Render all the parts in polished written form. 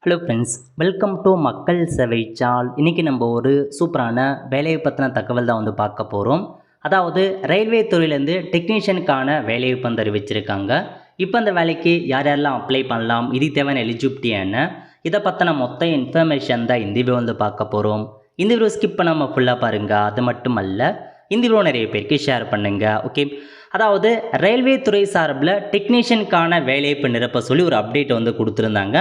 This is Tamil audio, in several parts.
ஹலோ ஃப்ரெண்ட்ஸ், வெல்கம் டு மக்கள் சேவை சால். இன்றைக்கி நம்ம ஒரு சூப்பரான வேலையை பற்றின தகவல் தான் பார்க்க போகிறோம். அதாவது ரயில்வே துறையிலேருந்து டெக்னீஷியனுக்கான வேலைவாய்ப்பு அறிவிச்சிருக்காங்க. இப்போ அந்த வேலைக்கு யார் யாரெல்லாம் அப்ளை பண்ணலாம், இதுக்கு தேவையான எலிஜிபிலிட்டி என்ன, இதை பற்றின மொத்த இன்ஃபர்மேஷன் தான் இந்த வீடியோ பார்க்க போகிறோம். இந்த வீடியோ ஸ்கிப் பண்ணாமல் ஃபுல்லாக பாருங்கள். அது மட்டும் அல்ல, இந்த வீடியோ நிறைய பேருக்கு ஷேர் பண்ணுங்கள். ஓகே, அதாவது ரயில்வே துறை சார்பில் டெக்னீஷியனுக்கான வேலைவாய்ப்பு நிரப்ப சொல்லி ஒரு அப்டேட் கொடுத்துருந்தாங்க.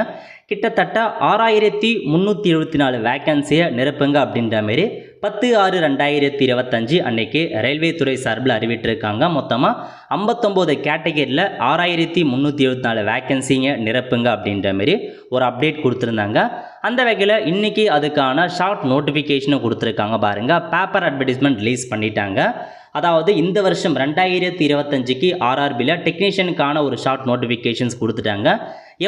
கிட்டத்தட்ட 6374 வேக்கன்சியை நிரப்புங்க அப்படின்ற மாரி 10/6/2025 அன்னைக்கு ரயில்வே துறை சார்பில் அறிவிட்டிருக்காங்க. மொத்தமாக 59 கேட்டகரியில் 6374 வேக்கன்சிங்க நிரப்புங்க அப்படின்ற மாரி ஒரு அப்டேட் கொடுத்துருந்தாங்க. அந்த வகையில் இன்றைக்கி அதுக்கான ஷார்ட் நோட்டிஃபிகேஷனும் கொடுத்துருக்காங்க. பாருங்கள், பேப்பர் அட்வர்டைஸ்மெண்ட் ரிலீஸ் பண்ணிட்டாங்க. அதாவது இந்த வருஷம் 2025க்கு ஆர்ஆர்பியில் டெக்னீஷியனுக்கான ஒரு ஷார்ட் நோட்டிஃபிகேஷன்ஸ் கொடுத்துட்டாங்க.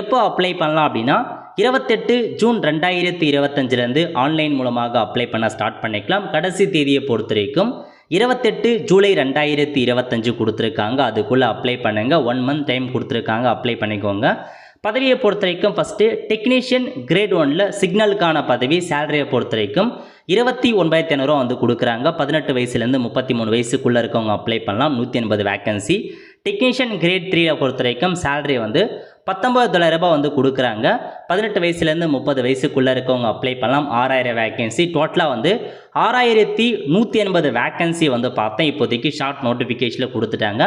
எப்போ அப்ளை பண்ணலாம் அப்படின்னா 28 ஜூன் 2025லேருந்து ஆன்லைன் மூலமாக அப்ளை பண்ண ஸ்டார்ட் பண்ணிக்கலாம். கடைசி தேதியை பொறுத்த வரைக்கும் 28 ஜூலை 2025 கொடுத்துருக்காங்க. அதுக்குள்ளே அப்ளை பண்ணுங்கள். 1 மந்த் டைம் கொடுத்துருக்காங்க, அப்ளை பண்ணிக்கோங்க. பதவியை பொறுத்த வரைக்கும் ஃபஸ்ட்டு டெக்னீஷியன் கிரேட் 1ல் சிக்னலுக்கான பதவி. சேலரியை பொறுத்த வரைக்கும் 29,500 கொடுக்குறாங்க. 18 வயசுலேருந்து 33 வயசுக்குள்ளே இருக்கவங்க அப்ளை பண்ணலாம். 180 வேக்கன்சி. டெக்னீஷியன் கிரேட் 3ல் பொறுத்த வரைக்கும் சேலரி 19,000 கொடுக்குறாங்க. 18 வயசுலேருந்து 30 வயசுக்குள்ளே இருக்கவங்க அப்ளை பண்ணலாம். 6000 வேக்கன்சி. டோட்டலாக 6180 வேக்கன்சி பார்த்தேன். இப்போதைக்கு ஷார்ட் நோட்டிஃபிகேஷனில் கொடுத்துட்டாங்க.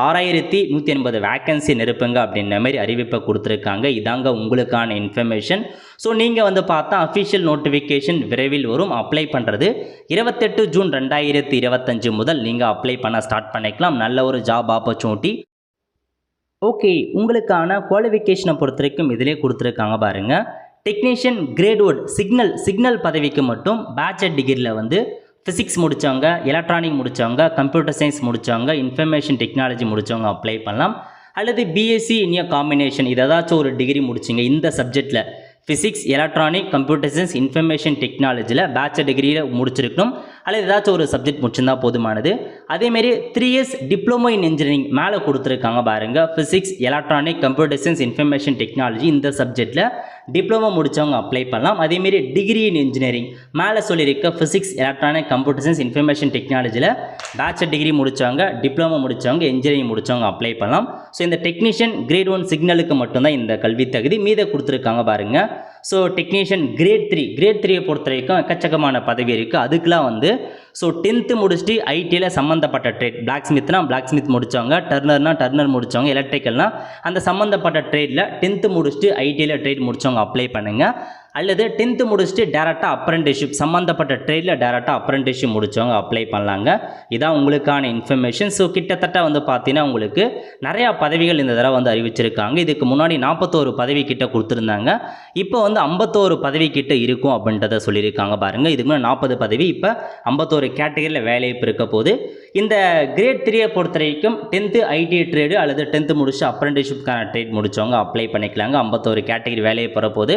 6180 வேக்கன்சி நிரப்புங்க அப்படின்ற மாதிரி அறிவிப்பை கொடுத்துருக்காங்க. இதாங்க உங்களுக்கான இன்ஃபர்மேஷன். ஸோ நீங்கள் பார்த்தா அஃபிஷியல் நோட்டிஃபிகேஷன் விரைவில் வரும். அப்ளை பண்ணுறது 28 ஜூன் 2025 முதல் நீங்கள் அப்ளை பண்ண ஸ்டார்ட் பண்ணிக்கலாம். நல்ல ஒரு ஜாப் ஆப்பர்ச்சுனிட்டி. ஓகே, உங்களுக்கான குவாலிஃபிகேஷனை பொறுத்த வரைக்கும் இதிலே கொடுத்துருக்காங்க. பாருங்கள், டெக்னீஷியன் கிரேட் 1 சிக்னல் பதவிக்கு மட்டும் பேச்சுலர் டிகிரியில் ஃபிசிக்ஸ் முடித்தவங்க, எலக்ட்ரானிக் முடித்தவங்க, கம்ப்யூட்டர் சயின்ஸ் முடித்தவங்க, இன்ஃபர்மேஷன் டெக்னாலஜி முடித்தவங்க அப்ளை பண்ணலாம். அல்லது பிஎஸ்சி இன் காம்பினேஷன் ஏதாச்சும் ஒரு டிகிரி முடிச்சிங்க இந்த சப்ஜெக்டில், physics, electronic, computer science, information டெக்னாலஜியில் பேச்சுலர் டிகிரியில் முடிச்சிருக்கணும். அல்லது ஏதாச்சும் ஒரு சப்ஜெக்ட் முடிச்சிருந்தா போதுமானது. அதேமாரி 3 இயர்ஸ் டிப்ளமோ இன் இன்ஜினியரிங் மேலே கொடுத்துருக்காங்க. பாருங்கள், physics, electronic, computer science, information technology இந்த சப்ஜெக்டில் டிப்ளமோ முடித்தவங்க அப்ளை பண்ணலாம். அதேமாரி டிகிரி இன் இன்ஜினியரிங் மேலே சொல்லியிருக்க physics, electronic, computer science, information டெக்னாலஜியில் பேச்சுலர் டிகிரி முடித்தவங்க, டிப்ளமோ முடித்தவங்க, இன்ஜினியரிங் முடித்தவங்க அப்ளை பண்ணலாம். ஸோ இந்த டெக்னீஷியன் கிரேட் 1 சிக்னலுக்கு மட்டும்தான் இந்த கல்வி தகுதி. மீத கொடுத்துருக்காங்க. பாருங்கள், ஸோ டெக்னீஷியன் கிரேட் 3 பொறுத்த வரைக்கும் எக்கச்சக்கமான பதவி இருக்குது. அதுக்கெலாம் ஸோ 10th முடிச்சுட்டு ஐடியில் சம்மந்தப்பட்ட ட்ரேட், பிளாக் ஸ்மித்னா பிளாக் ஸ்மித் முடித்தவங்க, டர்னர்னா டர்னர் முடித்தவங்க, எலக்ட்ரிக்கல்னால் அந்த சம்மந்தப்பட்ட ட்ரேடில் 10th முடிச்சுட்டு ஐடியில் ட்ரேட் முடித்தவங்க அப்ளை பண்ணுங்கள். அல்லது 10th முடிச்சுட்டு டேரெக்டாக அப்ரெண்டிஸ்ஷிப் சம்மந்தப்பட்ட ட்ரேடில் டேரெக்டாக அப்ரெண்டிஸ்ஷிப் முடித்தவங்க அப்ளை பண்ணலாங்க. இதான் உங்களுக்கான இன்ஃபர்மேஷன். ஸோ கிட்டத்தட்ட பார்த்தீங்கன்னா உங்களுக்கு நிறையா பதவிகள் இந்த தடவை அறிவிச்சிருக்காங்க. இதுக்கு முன்னாடி 41 பதவி கிட்ட கொடுத்துருந்தாங்க. இப்போ 51 பதவி கிட்ட இருக்கும் அப்படின்றத சொல்லியிருக்காங்க. பாருங்கள், இதுக்கு முன்னாடி 40 பதவி, இப்போ 51 கேட்டகரியில் வேலைவாய்ப்பு இருக்க போது. இந்த கிரேட் 3 பொறுத்த வரைக்கும் 10th ஐடி ட்ரேடு அல்லது 10th முடிச்சு அப்ரெண்டிஸ்ஷிப்கான ட்ரேட் முடித்தவங்க அப்ளை பண்ணிக்கலாங்க. 51 கேட்டகரி வேலையை பெற போது.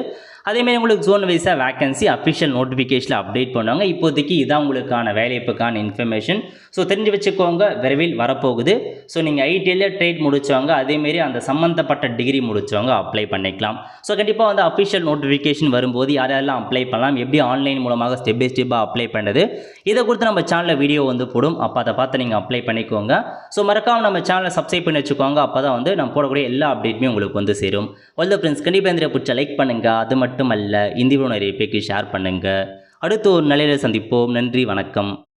அதேமாதிரி உங்களுக்கு ஜோன் வைஸாக வேக்கன்சி அஃபிஷியல் நோட்டிஃபிகேஷனில் அப்டேட் பண்ணுவாங்க. இப்போதைக்கு இதான் உங்களுக்கான வேலைவாய்ப்புக்கான இன்ஃபர்மேஷன். ஸோ தெரிஞ்சு வச்சுக்கோங்க, விரைவில் வரப்போகுது. ஸோ நீங்கள் ஐடியில் ட்ரேட் முடித்தவங்க, அதேமாரி அந்த சம்மந்தப்பட்ட டிகிரி முடித்தவங்க அப்ளை பண்ணிக்கலாம். ஸோ கண்டிப்பாக அஃபிஷியல் நோட்டிஃபிகேஷன் வரும்போது யாரெல்லாம் அப்ளை பண்ணலாம், எப்படி ஆன்லைன் மூலமாக ஸ்டெப் பை ஸ்டெப்பாக அப்ளை பண்ணுறது, இதை கொடுத்து நம்ம சேனலில் வீடியோ போடும். அப்போ அதை பார்த்து நீங்கள் அப்ளை பண்ணிக்கோங்க. ஸோ மறக்காமல் நம்ம சேனலை சப்ஸ்கிரைப் பண்ணி வச்சுக்கோங்க. அப்போ தான் நம்ம போடக்கூடிய எல்லா அப்டேட்டுமே உங்களுக்கு சேரும். ஆல் தி ஃப்ரெண்ட்ஸ், கண்டிப்பாக இந்த பிடிச்ச லைக் பண்ணுங்கள். அது மட்டுமல்ல, இந்த வீடியோ நிறைய பேருக்கு ஷேர் பண்ணுங்கள். அடுத்து ஒரு நிலையில் சந்திப்போம். நன்றி, வணக்கம்.